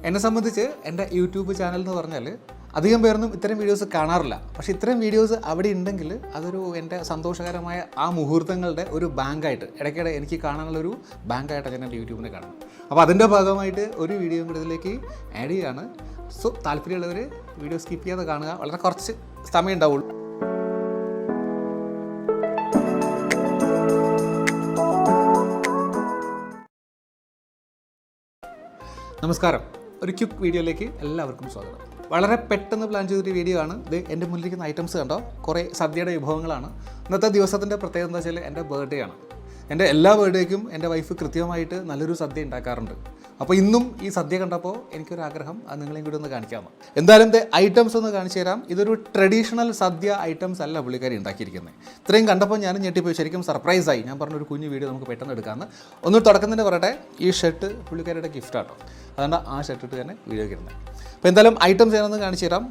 എന്നെ സംബന്ധിച്ച് എൻ്റെ യൂട്യൂബ് ചാനൽ എന്ന് പറഞ്ഞാൽ അധികം പേരൊന്നും ഇത്തരം വീഡിയോസ് കാണാറില്ല. പക്ഷേ ഇത്തരം വീഡിയോസ് അവിടെ ഉണ്ടെങ്കിൽ അതൊരു എൻ്റെ സന്തോഷകരമായ ആ മുഹൂർത്തങ്ങളുടെ ഒരു ബാങ്കായിട്ട് ഇടയ്ക്കിടെ എനിക്ക് കാണാനുള്ളൊരു ബാങ്കായിട്ടാണ് ഞാൻ എൻ്റെ യൂട്യൂബിനെ കാണുന്നത്. അപ്പോൾ അതിൻ്റെ ഭാഗമായിട്ട് ഒരു വീഡിയോ കൂടി ഇതിലേക്ക് ആഡ് ചെയ്യുകയാണ്. സോ താല്പര്യമുള്ളവർ വീഡിയോ സ്കിപ്പ് ചെയ്യാതെ കാണുക. വളരെ കുറച്ച് സമയം ഉണ്ടാവുള്ളൂ. നമസ്കാരം. ഒരു ക്വിക്ക് വീഡിയോയിലേക്ക് എല്ലാവർക്കും സ്വാഗതം. വളരെ പെട്ടെന്ന് പ്ലാൻ ചെയ്തൊരു വീഡിയോ ആണ് ഇത്. എൻ്റെ മുന്നിലിരിക്കുന്ന ഐറ്റംസ് കണ്ടോ, കുറേ സദ്യയുടെ വിഭവങ്ങളാണ്. ഇന്നത്തെ ദിവസത്തിൻ്റെ പ്രത്യേകത എന്താ വെച്ചാൽ എൻ്റെ ബർത്ത്ഡേ ആണ്. എൻ്റെ എല്ലാ ബർത്ത്ഡേക്കും എൻ്റെ വൈഫ് കൃത്യമായിട്ട് നല്ലൊരു സദ്യ ഉണ്ടാക്കാറുണ്ട്. അപ്പോൾ ഇന്നും ഈ സദ്യ കണ്ടപ്പോൾ എനിക്കൊരാഗ്രഹം അത് നിങ്ങളെയും കൂടി ഒന്ന് കാണിക്കാമെന്ന്. എന്തായാലും ഐറ്റംസ് ഒന്ന് കാണിച്ചു തരാം. ഇതൊരു ട്രഡീഷണൽ സദ്യ ഐറ്റംസ് അല്ല പുള്ളിക്കാരി ഉണ്ടാക്കിയിരിക്കുന്നത്. ഇത്രയും കണ്ടപ്പോൾ ഞാൻ ഞെട്ടിപ്പോയി, ശരിക്കും സർപ്രൈസായി. ഞാൻ പറഞ്ഞൊരു കുഞ്ഞു വീഡിയോ നമുക്ക് പെട്ടെന്ന് എടുക്കാമെന്ന്. ഒന്ന് തുടക്കത്തിൻ്റെ പറയട്ടെ, ഈ ഷർട്ട് പുള്ളിക്കാരിയുടെ ഗിഫ്റ്റാട്ടോ. അതുകൊണ്ട് ആ ഷർട്ട് ഇട്ട് തന്നെ വീഡിയോ ഇടുന്നത്. അപ്പോൾ എന്തായാലും ഐറ്റംസ് ഞാനൊന്ന് കാണിച്ചു തരാം.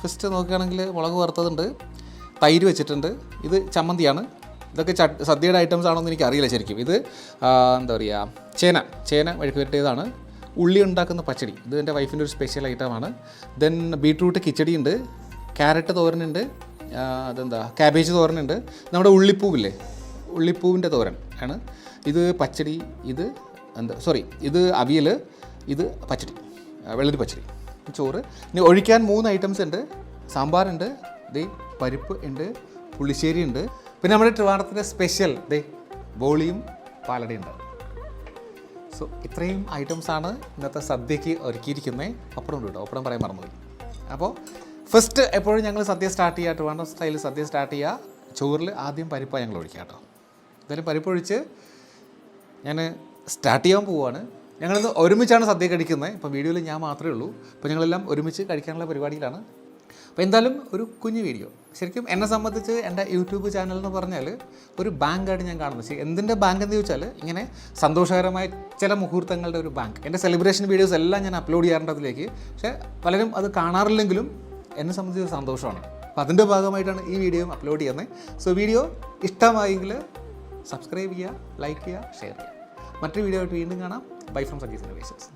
ഫസ്റ്റ് നോക്കുകയാണെങ്കിൽ മുളക് വറുത്തതുണ്ട്, തൈര് വെച്ചിട്ടുണ്ട്, ഇത് ചമ്മന്തിയാണ്. ഇതൊക്കെ സദ്യയുടെ ഐറ്റംസ് ആണോന്ന് എനിക്കറിയില്ല ശരിക്കും. ഇത് എന്താ പറയുക, ചേന മെഴുക്ക് പുരട്ടിയതാണ്. ഉള്ളി ഉണ്ടാക്കുന്ന പച്ചടി, ഇത് എൻ്റെ വൈഫിൻ്റെ ഒരു സ്പെഷ്യൽ ഐറ്റമാണ്. ദെൻ ബീട്രൂട്ട് കിച്ചടി ഉണ്ട്, ക്യാരറ്റ് തോരനുണ്ട്, അതെന്താ ക്യാബേജ് തോരനുണ്ട്, നമ്മുടെ ഉള്ളിപ്പൂവില്ലേ, ഉള്ളിപ്പൂവിൻ്റെ തോരൻ ആണ്. ഇത് പച്ചടി, ഇത് ഇത് അവിയൽ, ഇത് പച്ചടി, വെള്ളരി പച്ചടി, ചോറ്. ഇനി ഒഴിക്കാൻ 3 ഐറ്റംസ് ഉണ്ട്. സാമ്പാറുണ്ട്, പരിപ്പ് ഉണ്ട്, പുളിശ്ശേരി ഉണ്ട്, പിന്നെ നമ്മുടെ ട്രിവാൻഡ്രത്തിൻ്റെ സ്പെഷ്യൽ ബോളിയും പാലടയും ഉണ്ട്. സോ ഇത്രയും ഐറ്റംസാണ് ഇന്നത്തെ സദ്യയ്ക്ക് ഒരുക്കിയിരിക്കുന്നത്. പപ്പടം ഉണ്ട് കേട്ടോ, പപ്പടം പറയാൻ മറന്നുപോയി. അപ്പോൾ ഫസ്റ്റ് എപ്പോഴും ഞങ്ങൾ സദ്യ സ്റ്റാർട്ട് ചെയ്യുക, ട്രിവാൻഡ്രം സ്റ്റൈലിൽ സദ്യ സ്റ്റാർട്ട് ചെയ്യുക. ചോറിൽ ആദ്യം പരിപ്പാണ് ഞങ്ങൾ ഒഴിക്കുക കേട്ടോ. എന്തായാലും പരിപ്പൊഴിച്ച് ഞാൻ സ്റ്റാർട്ട് ചെയ്യാൻ പോവുകയാണ്. ഞങ്ങളിന്ന് ഒരുമിച്ചാണ് സദ്യ കഴിക്കുന്നത്. ഇപ്പോൾ വീഡിയോയിൽ ഞാൻ മാത്രമേ ഉള്ളൂ. അപ്പോൾ ഞങ്ങളെല്ലാം ഒരുമിച്ച് കഴിക്കാനുള്ള പരിപാടിയിലാണ്. അപ്പോൾ എന്തായാലും ഒരു കുഞ്ഞു വീഡിയോ. ശരിക്കും എന്നെ സംബന്ധിച്ച് എൻ്റെ യൂട്യൂബ് ചാനൽ എന്ന് പറഞ്ഞാൽ ഒരു ബാങ്കായിട്ട് ഞാൻ കാണുന്നത്. എന്തിൻ്റെ ബാങ്ക് എന്ന് ചോദിച്ചാൽ ഇങ്ങനെ സന്തോഷകരമായ ചില മുഹൂർത്തങ്ങളുടെ ഒരു ബാങ്ക്. എൻ്റെ സെലിബ്രേഷൻ വീഡിയോസ് എല്ലാം ഞാൻ അപ്ലോഡ് ചെയ്യാറുണ്ട് അതിലേക്ക്. പക്ഷേ പലരും അത് കാണാറില്ലെങ്കിലും എന്നെ സംബന്ധിച്ച് സന്തോഷമാണ്. അപ്പോൾ അതിൻ്റെ ഭാഗമായിട്ടാണ് ഈ വീഡിയോ അപ്ലോഡ് ചെയ്യുന്നത്. സോ വീഡിയോ ഇഷ്ടമായെങ്കിൽ സബ്സ്ക്രൈബ് ചെയ്യുക, ലൈക്ക് ചെയ്യുക, ഷെയർ ചെയ്യുക. മറ്റൊരു വീഡിയോ ആയിട്ട് വീണ്ടും കാണാം. Bye from Saji's innovations.